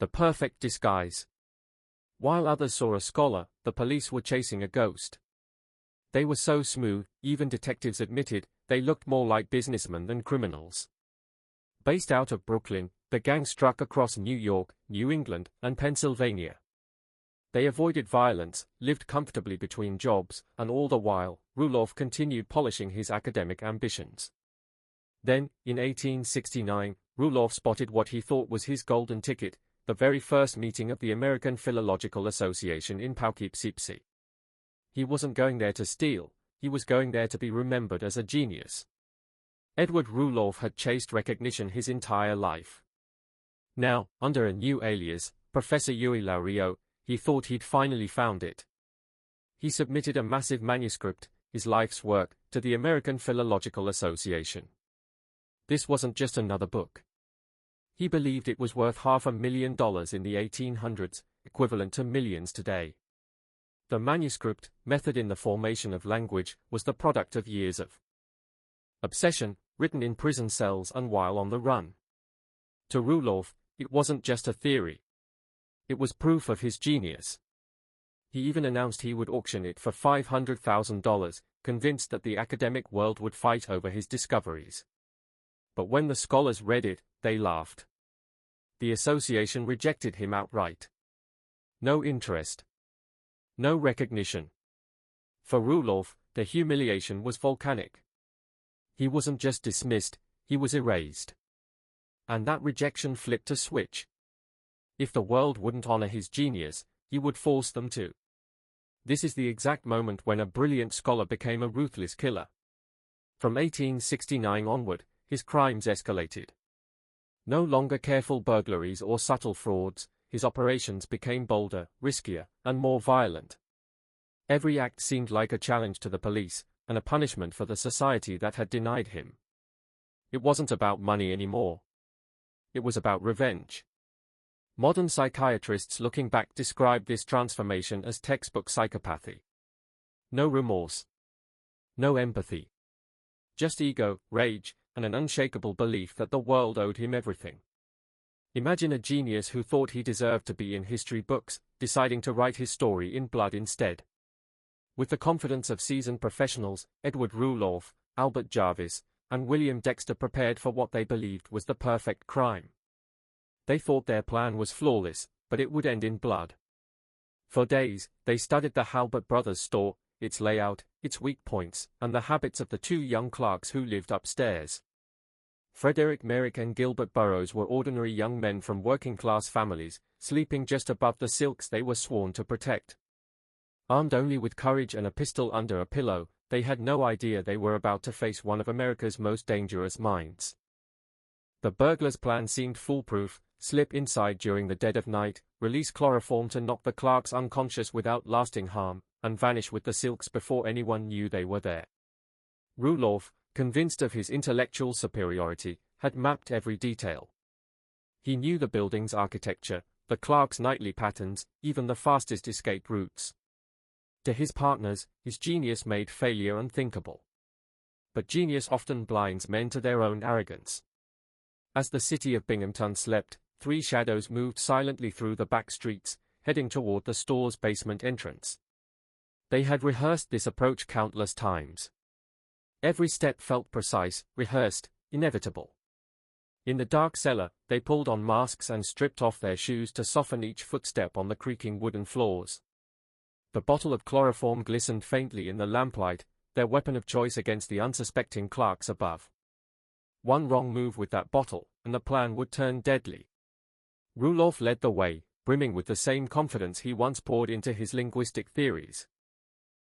The perfect disguise. While others saw a scholar, the police were chasing a ghost. They were so smooth, even detectives admitted, they looked more like businessmen than criminals. Based out of Brooklyn, the gang struck across New York, New England, and Pennsylvania. They avoided violence, lived comfortably between jobs, and all the while, Rulloff continued polishing his academic ambitions. Then, in 1869, Rulloff spotted what he thought was his golden ticket, the very first meeting of the American Philological Association in Poughkeepsie. He wasn't going there to steal, he was going there to be remembered as a genius. Edward Rulloff had chased recognition his entire life. Now, under a new alias, Professor Laurio, he thought he'd finally found it. He submitted a massive manuscript, his life's work, to the American Philological Association. This wasn't just another book. He believed it was worth $500,000 in the 1800s, equivalent to millions today. The manuscript, method in the formation of language, was the product of years of obsession, written in prison cells and while on the run. To Rulloff, it wasn't just a theory. It was proof of his genius. He even announced he would auction it for $500,000, convinced that the academic world would fight over his discoveries. But when the scholars read it, they laughed. The association rejected him outright. No interest. No recognition. For Rulloff, the humiliation was volcanic. He wasn't just dismissed, he was erased. And that rejection flipped a switch. If the world wouldn't honor his genius, he would force them to. This is the exact moment when a brilliant scholar became a ruthless killer. From 1869 onward, his crimes escalated. No longer careful burglaries or subtle frauds, his operations became bolder, riskier, and more violent. Every act seemed like a challenge to the police, and a punishment for the society that had denied him. It wasn't about money anymore. It was about revenge. Modern psychiatrists looking back describe this transformation as textbook psychopathy. No remorse. No empathy. Just ego, rage, and an unshakable belief that the world owed him everything. Imagine a genius who thought he deserved to be in history books, deciding to write his story in blood instead. With the confidence of seasoned professionals, Edward Rulloff, Albert Jarvis, and William Dexter prepared for what they believed was the perfect crime. They thought their plan was flawless, but it would end in blood. For days, they studied the Halbert brothers' store, its layout, its weak points, and the habits of the two young clerks who lived upstairs. Frederick Merrick and Gilbert Burroughs were ordinary young men from working-class families, sleeping just above the silks they were sworn to protect. Armed only with courage and a pistol under a pillow, they had no idea they were about to face one of America's most dangerous minds. The burglars' plan seemed foolproof: slip inside during the dead of night, release chloroform to knock the clerks unconscious without lasting harm, and vanish with the silks before anyone knew they were there. Rulloff, convinced of his intellectual superiority, had mapped every detail. He knew the building's architecture, the clerks' nightly patterns, even the fastest escape routes. To his partners, his genius made failure unthinkable. But genius often blinds men to their own arrogance. As the city of Binghamton slept, three shadows moved silently through the back streets, heading toward the store's basement entrance. They had rehearsed this approach countless times. Every step felt precise, rehearsed, inevitable. In the dark cellar, they pulled on masks and stripped off their shoes to soften each footstep on the creaking wooden floors. The bottle of chloroform glistened faintly in the lamplight, their weapon of choice against the unsuspecting clerks above. One wrong move with that bottle, and the plan would turn deadly. Rulloff led the way, brimming with the same confidence he once poured into his linguistic theories.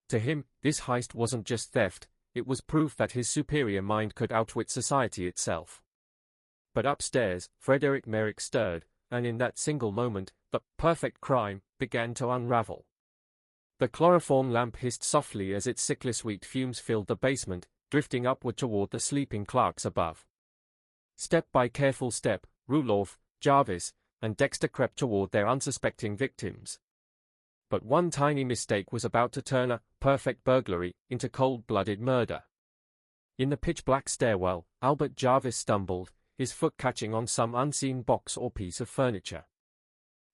To him, this heist wasn't just theft, it was proof that his superior mind could outwit society itself. But upstairs, Frederick Merrick stirred, and in that single moment, the perfect crime began to unravel. The chloroform lamp hissed softly as its sickly sweet fumes filled the basement, drifting upward toward the sleeping clerks above. Step by careful step, Rulloff, Jarvis, and Dexter crept toward their unsuspecting victims. But one tiny mistake was about to turn a perfect burglary into cold-blooded murder. In the pitch-black stairwell, Albert Jarvis stumbled, his foot catching on some unseen box or piece of furniture.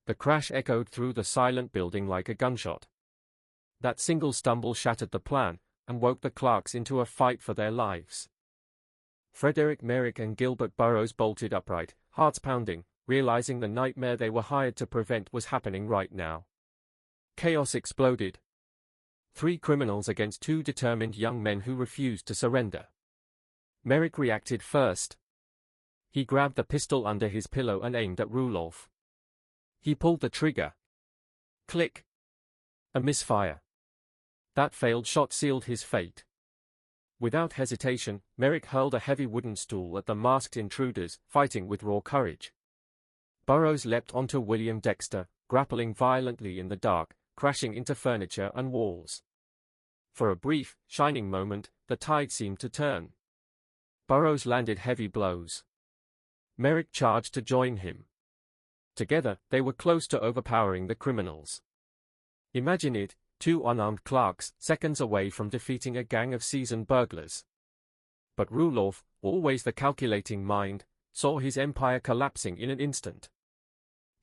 The crash echoed through the silent building like a gunshot. That single stumble shattered the plan, and woke the clerks into a fight for their lives. Frederick Merrick and Gilbert Burroughs bolted upright, hearts pounding, realizing the nightmare they were hired to prevent was happening right now. Chaos exploded. 3 criminals against 2 determined young men who refused to surrender. Merrick reacted first. He grabbed the pistol under his pillow and aimed at Rulloff. He pulled the trigger. Click. A misfire. That failed shot sealed his fate. Without hesitation, Merrick hurled a heavy wooden stool at the masked intruders, fighting with raw courage. Burroughs leapt onto William Dexter, grappling violently in the dark, crashing into furniture and walls. For a brief, shining moment, the tide seemed to turn. Burroughs landed heavy blows. Merrick charged to join him. Together, they were close to overpowering the criminals. Imagine it, two unarmed clerks, seconds away from defeating a gang of seasoned burglars. But Rulloff, always the calculating mind, saw his empire collapsing in an instant.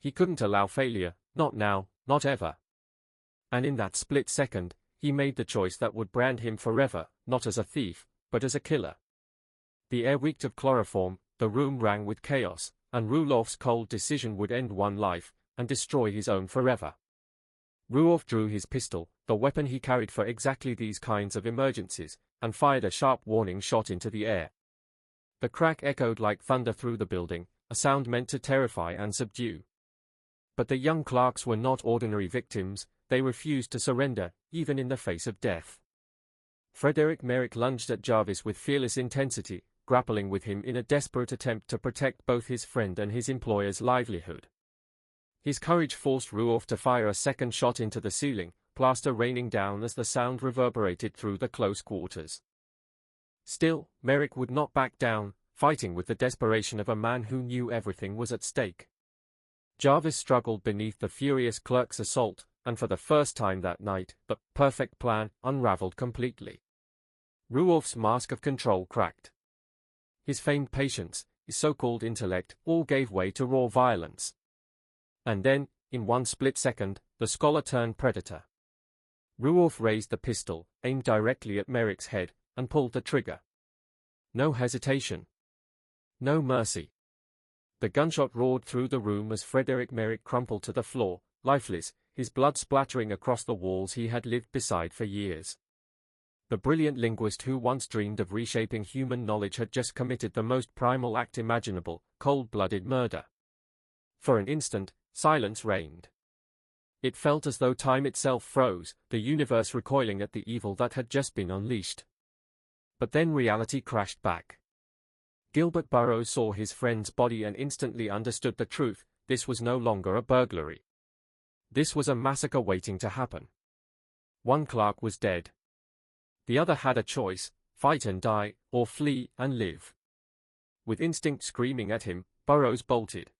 He couldn't allow failure, not now, not ever. And in that split second, he made the choice that would brand him forever, not as a thief, but as a killer. The air reeked of chloroform, the room rang with chaos, and Rulloff's cold decision would end one life, and destroy his own forever. Rulloff drew his pistol, the weapon he carried for exactly these kinds of emergencies, and fired a sharp warning shot into the air. The crack echoed like thunder through the building, a sound meant to terrify and subdue. But the young clerks were not ordinary victims, they refused to surrender, even in the face of death. Frederick Merrick lunged at Jarvis with fearless intensity, grappling with him in a desperate attempt to protect both his friend and his employer's livelihood. His courage forced Rulloff to fire a second shot into the ceiling, plaster raining down as the sound reverberated through the close quarters. Still, Merrick would not back down, fighting with the desperation of a man who knew everything was at stake. Jarvis struggled beneath the furious clerk's assault, and for the first time that night, the perfect plan unraveled completely. Rulloff's mask of control cracked. His famed patience, his so-called intellect, all gave way to raw violence. And then, in one split second, the scholar turned predator. Rulloff raised the pistol, aimed directly at Merrick's head, and pulled the trigger. No hesitation. No mercy. The gunshot roared through the room as Frederick Merrick crumpled to the floor, lifeless, his blood splattering across the walls he had lived beside for years. The brilliant linguist who once dreamed of reshaping human knowledge had just committed the most primal act imaginable, cold-blooded murder. For an instant, silence reigned. It felt as though time itself froze, the universe recoiling at the evil that had just been unleashed. But then reality crashed back. Gilbert Burroughs saw his friend's body and instantly understood the truth: this was no longer a burglary. This was a massacre waiting to happen. One clerk was dead. The other had a choice: fight and die, or flee and live. With instinct screaming at him, Burroughs bolted.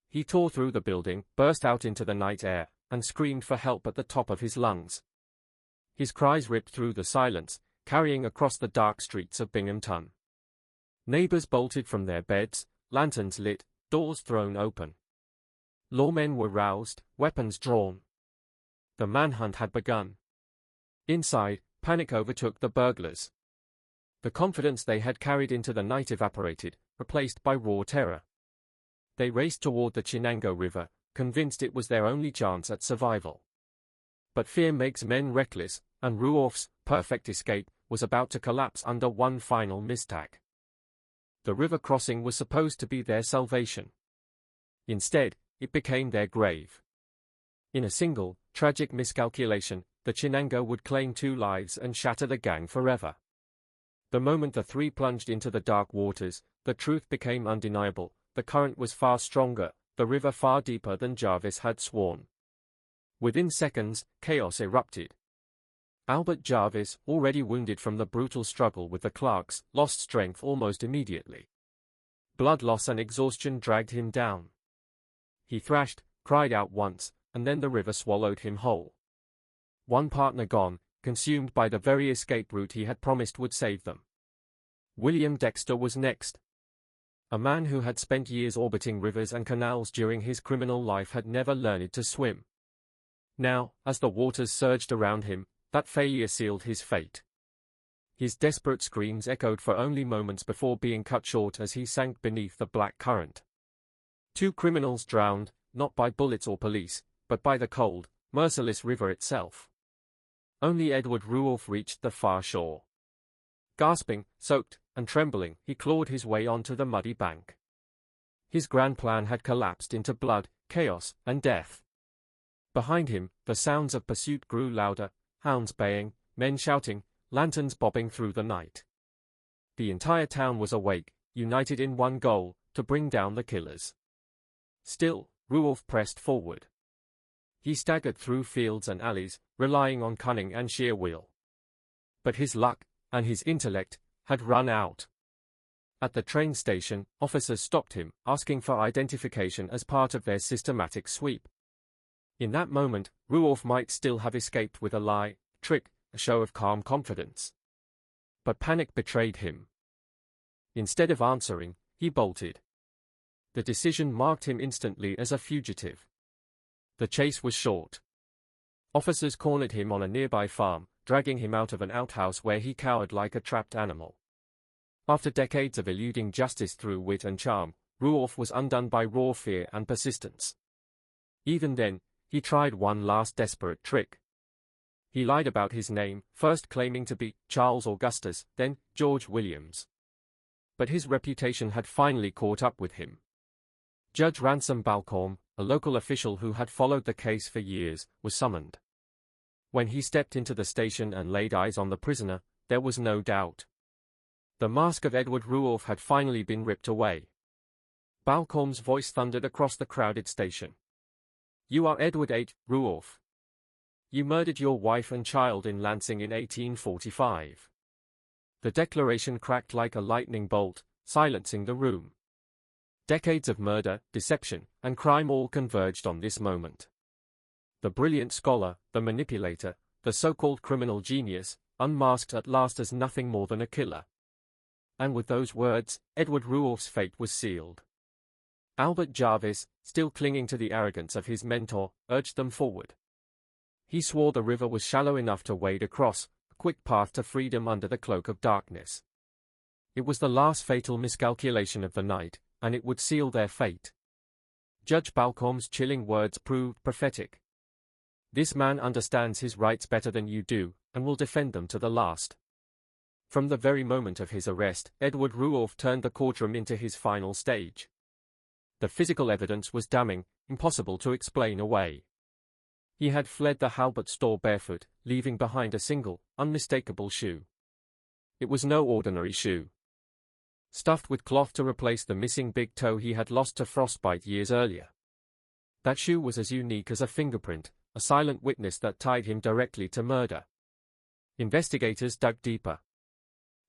He tore through the building, burst out into the night air, and screamed for help at the top of his lungs. His cries ripped through the silence, carrying across the dark streets of Binghamton. Neighbors bolted from their beds, lanterns lit, doors thrown open. Lawmen were roused, weapons drawn. The manhunt had begun. Inside, panic overtook the burglars. The confidence they had carried into the night evaporated, replaced by raw terror. They raced toward the Chenango River, convinced it was their only chance at survival. But fear makes men reckless, and Rulloff's perfect escape was about to collapse under one final mistake. The river crossing was supposed to be their salvation. Instead, it became their grave. In a single, tragic miscalculation, the Chenango would claim 2 lives and shatter the gang forever. The moment the three plunged into the dark waters, the truth became undeniable: the current was far stronger, the river far deeper than Jarvis had sworn. Within seconds, chaos erupted. Albert Jarvis, already wounded from the brutal struggle with the clerks, lost strength almost immediately. Blood loss and exhaustion dragged him down. He thrashed, cried out once, and then the river swallowed him whole. One partner gone, consumed by the very escape route he had promised would save them. William Dexter was next. A man who had spent years orbiting rivers and canals during his criminal life had never learned to swim. Now, as the waters surged around him, that failure sealed his fate. His desperate screams echoed for only moments before being cut short as he sank beneath the black current. 2 criminals drowned, not by bullets or police, but by the cold, merciless river itself. Only Edward Rulloff reached the far shore. Gasping, soaked, and trembling, he clawed his way onto the muddy bank. His grand plan had collapsed into blood, chaos, and death. Behind him, the sounds of pursuit grew louder, hounds baying, men shouting, lanterns bobbing through the night. The entire town was awake, united in one goal, to bring down the killers. Still, Rulloff pressed forward. He staggered through fields and alleys, relying on cunning and sheer will. But his luck, and his intellect, had run out. At the train station, officers stopped him, asking for identification as part of their systematic sweep. In that moment, Rulloff might still have escaped with a lie, trick, a show of calm confidence. But panic betrayed him. Instead of answering, he bolted. The decision marked him instantly as a fugitive. The chase was short. Officers cornered him on a nearby farm, dragging him out of an outhouse where he cowered like a trapped animal. After decades of eluding justice through wit and charm, Rulloff was undone by raw fear and persistence. Even then, he tried one last desperate trick. He lied about his name, first claiming to be Charles Augustus, then George Williams. But his reputation had finally caught up with him. Judge Ransom Balcombe, a local official who had followed the case for years, was summoned. When he stepped into the station and laid eyes on the prisoner, there was no doubt. The mask of Edward Rulloff had finally been ripped away. Balcombe's voice thundered across the crowded station. "You are Edward H. Rulloff. You murdered your wife and child in Lansing in 1845. The declaration cracked like a lightning bolt, silencing the room. Decades of murder, deception, and crime all converged on this moment. The brilliant scholar, the manipulator, the so-called criminal genius, unmasked at last as nothing more than a killer. And with those words, Edward Rulloff's fate was sealed. Albert Jarvis, still clinging to the arrogance of his mentor, urged them forward. He swore the river was shallow enough to wade across, a quick path to freedom under the cloak of darkness. It was the last fatal miscalculation of the night, and it would seal their fate. Judge Balcombe's chilling words proved prophetic. This man understands his rights better than you do, and will defend them to the last. From the very moment of his arrest, Edward Rulloff turned the courtroom into his final stage. The physical evidence was damning, impossible to explain away. He had fled the Halbert store barefoot, leaving behind a single, unmistakable shoe. It was no ordinary shoe. Stuffed with cloth to replace the missing big toe he had lost to frostbite years earlier. That shoe was as unique as a fingerprint, a silent witness that tied him directly to murder. Investigators dug deeper.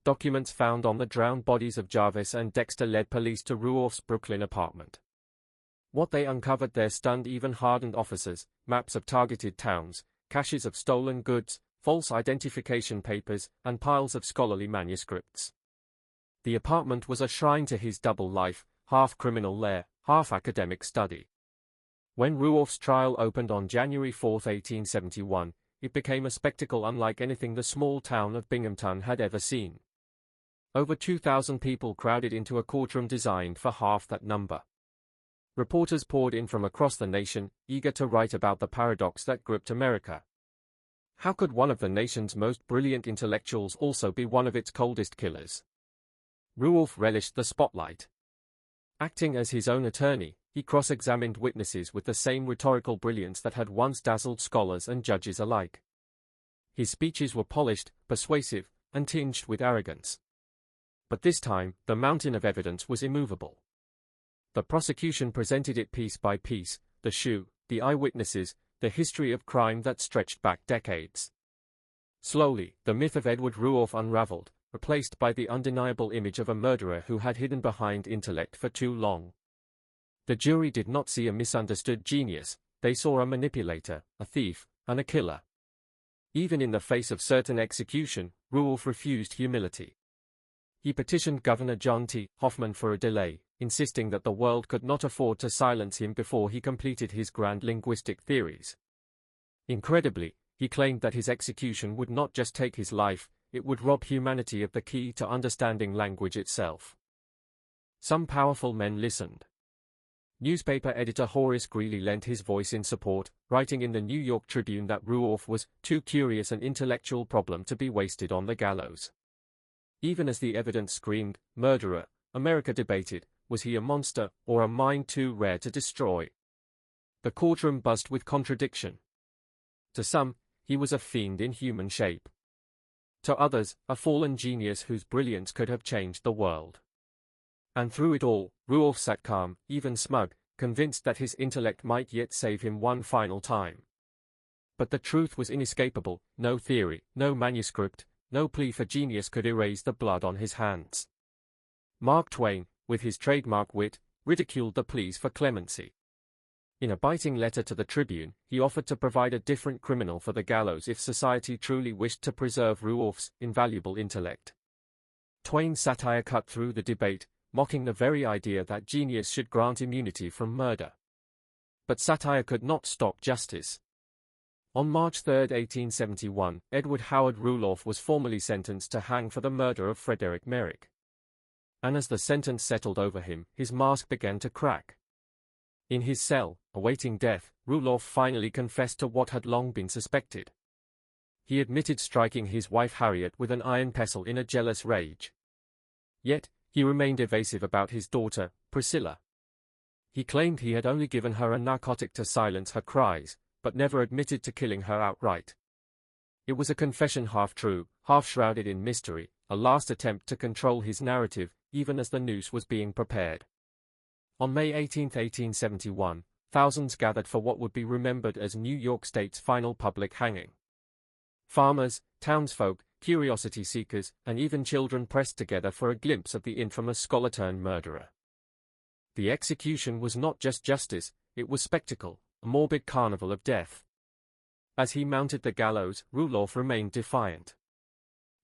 Documents found on the drowned bodies of Jarvis and Dexter led police to Rulloff's Brooklyn apartment. What they uncovered there stunned even hardened officers: maps of targeted towns, caches of stolen goods, false identification papers, and piles of scholarly manuscripts. The apartment was a shrine to his double life, half criminal lair, half academic study. When Rulloff's trial opened on January 4, 1871, it became a spectacle unlike anything the small town of Binghamton had ever seen. Over 2,000 people crowded into a courtroom designed for half that number. Reporters poured in from across the nation, eager to write about the paradox that gripped America. How could one of the nation's most brilliant intellectuals also be one of its coldest killers? Rulloff relished the spotlight. Acting as his own attorney, he cross-examined witnesses with the same rhetorical brilliance that had once dazzled scholars and judges alike. His speeches were polished, persuasive, and tinged with arrogance. But this time, the mountain of evidence was immovable. The prosecution presented it piece by piece: the shoe, the eyewitnesses, the history of crime that stretched back decades. Slowly, the myth of Edward Rulloff unraveled, replaced by the undeniable image of a murderer who had hidden behind intellect for too long. The jury did not see a misunderstood genius, they saw a manipulator, a thief, and a killer. Even in the face of certain execution, Rulloff refused humility. He petitioned Governor John T. Hoffman for a delay, insisting that the world could not afford to silence him before he completed his grand linguistic theories. Incredibly, he claimed that his execution would not just take his life, it would rob humanity of the key to understanding language itself. Some powerful men listened. Newspaper editor Horace Greeley lent his voice in support, writing in the New York Tribune that Rulloff was too curious an intellectual problem to be wasted on the gallows. Even as the evidence screamed, "Murderer," America debated, was he a monster, or a mind too rare to destroy? The courtroom buzzed with contradiction. To some, he was a fiend in human shape. To others, a fallen genius whose brilliance could have changed the world. And through it all, Rulloff sat calm, even smug, convinced that his intellect might yet save him one final time. But the truth was inescapable. No theory, no manuscript, no plea for genius could erase the blood on his hands. Mark Twain, with his trademark wit, ridiculed the pleas for clemency. In a biting letter to the Tribune, he offered to provide a different criminal for the gallows if society truly wished to preserve Rulloff's invaluable intellect. Twain's satire cut through the debate, mocking the very idea that genius should grant immunity from murder. But satire could not stop justice. On March 3, 1871, Edward Howard Rulloff was formally sentenced to hang for the murder of Frederick Merrick. And as the sentence settled over him, his mask began to crack. In his cell, awaiting death, Rulloff finally confessed to what had long been suspected. He admitted striking his wife Harriet with an iron pestle in a jealous rage. Yet, he remained evasive about his daughter, Priscilla. He claimed he had only given her a narcotic to silence her cries, but never admitted to killing her outright. It was a confession half true, half shrouded in mystery, a last attempt to control his narrative, even as the noose was being prepared. On May 18, 1871, thousands gathered for what would be remembered as New York State's final public hanging. Farmers, townsfolk, curiosity seekers, and even children pressed together for a glimpse of the infamous scholar-turned-murderer. The execution was not just justice, it was spectacle, a morbid carnival of death. As he mounted the gallows, Rulloff remained defiant.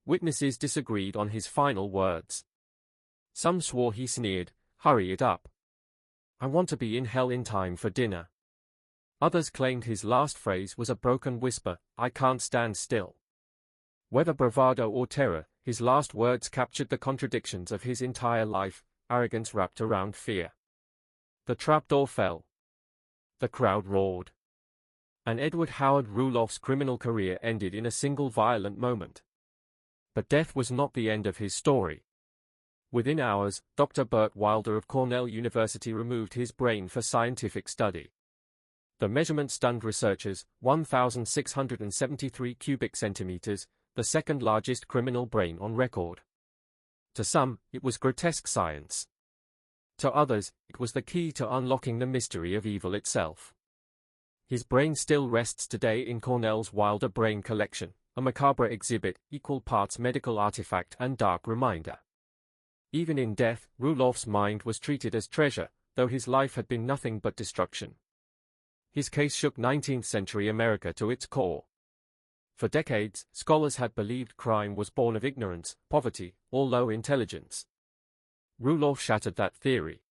Witnesses disagreed on his final words. Some swore he sneered, "Hurry it up. I want to be in hell in time for dinner." Others claimed his last phrase was a broken whisper, "I can't stand still." Whether bravado or terror, his last words captured the contradictions of his entire life, arrogance wrapped around fear. The trapdoor fell. The crowd roared. And Edward Howard Rulloff's criminal career ended in a single violent moment. But death was not the end of his story. Within hours, Dr. Burt Wilder of Cornell University removed his brain for scientific study. The measurement stunned researchers: 1,673 cubic centimeters, the second largest criminal brain on record. To some, it was grotesque science. To others, it was the key to unlocking the mystery of evil itself. His brain still rests today in Cornell's Wilder Brain Collection, a macabre exhibit, equal parts medical artifact and dark reminder. Even in death, Rulloff's mind was treated as treasure, though his life had been nothing but destruction. His case shook 19th-century America to its core. For decades, scholars had believed crime was born of ignorance, poverty, or low intelligence. Rulloff shattered that theory.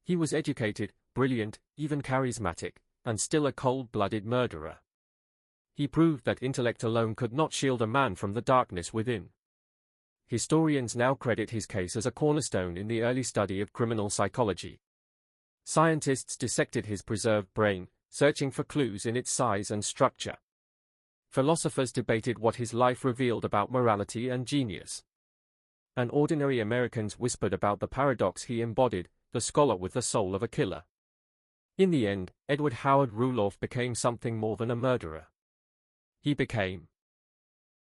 He was educated, brilliant, even charismatic, and still a cold-blooded murderer. He proved that intellect alone could not shield a man from the darkness within. Historians now credit his case as a cornerstone in the early study of criminal psychology. Scientists dissected his preserved brain, searching for clues in its size and structure. Philosophers debated what his life revealed about morality and genius. And ordinary Americans whispered about the paradox he embodied, the scholar with the soul of a killer. In the end, Edward Howard Rulloff became something more than a murderer. He became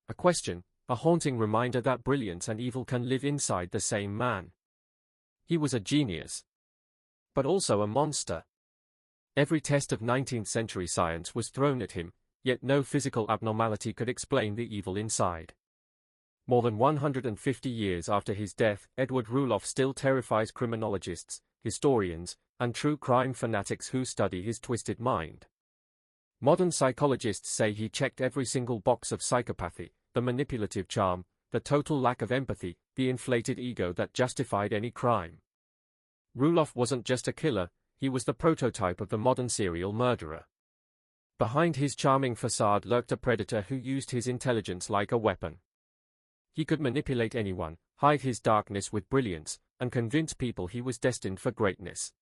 a question, a haunting reminder that brilliance and evil can live inside the same man. He was a genius, but also a monster. Every test of 19th-century science was thrown at him, yet no physical abnormality could explain the evil inside. More than 150 years after his death, Edward Rulloff still terrifies criminologists, historians, and true crime fanatics who study his twisted mind. Modern psychologists say he checked every single box of psychopathy: the manipulative charm, the total lack of empathy, the inflated ego that justified any crime. Rulloff wasn't just a killer, he was the prototype of the modern serial murderer. Behind his charming facade lurked a predator who used his intelligence like a weapon. He could manipulate anyone, hide his darkness with brilliance, and convince people he was destined for greatness.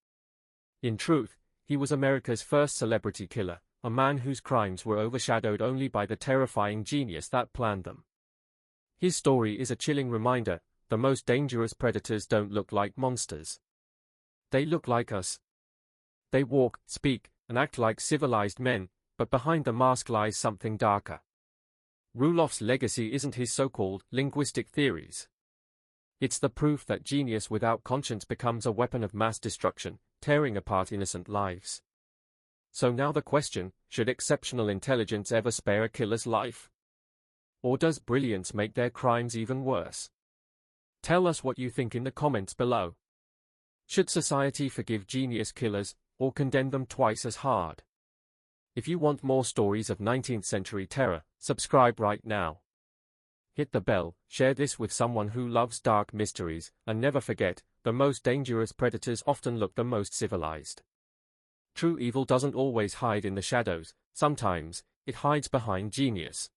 In truth, he was America's first celebrity killer, a man whose crimes were overshadowed only by the terrifying genius that planned them. His story is a chilling reminder: the most dangerous predators don't look like monsters. They look like us. They walk, speak, and act like civilized men, but behind the mask lies something darker. Rulloff's legacy isn't his so-called linguistic theories. It's the proof that genius without conscience becomes a weapon of mass destruction, tearing apart innocent lives. So now the question, should exceptional intelligence ever spare a killer's life? Or does brilliance make their crimes even worse? Tell us what you think in the comments below. Should society forgive genius killers, or condemn them twice as hard? If you want more stories of 19th century terror, subscribe right now. Hit the bell, share this with someone who loves dark mysteries, and never forget, the most dangerous predators often look the most civilized. True evil doesn't always hide in the shadows, sometimes, it hides behind genius.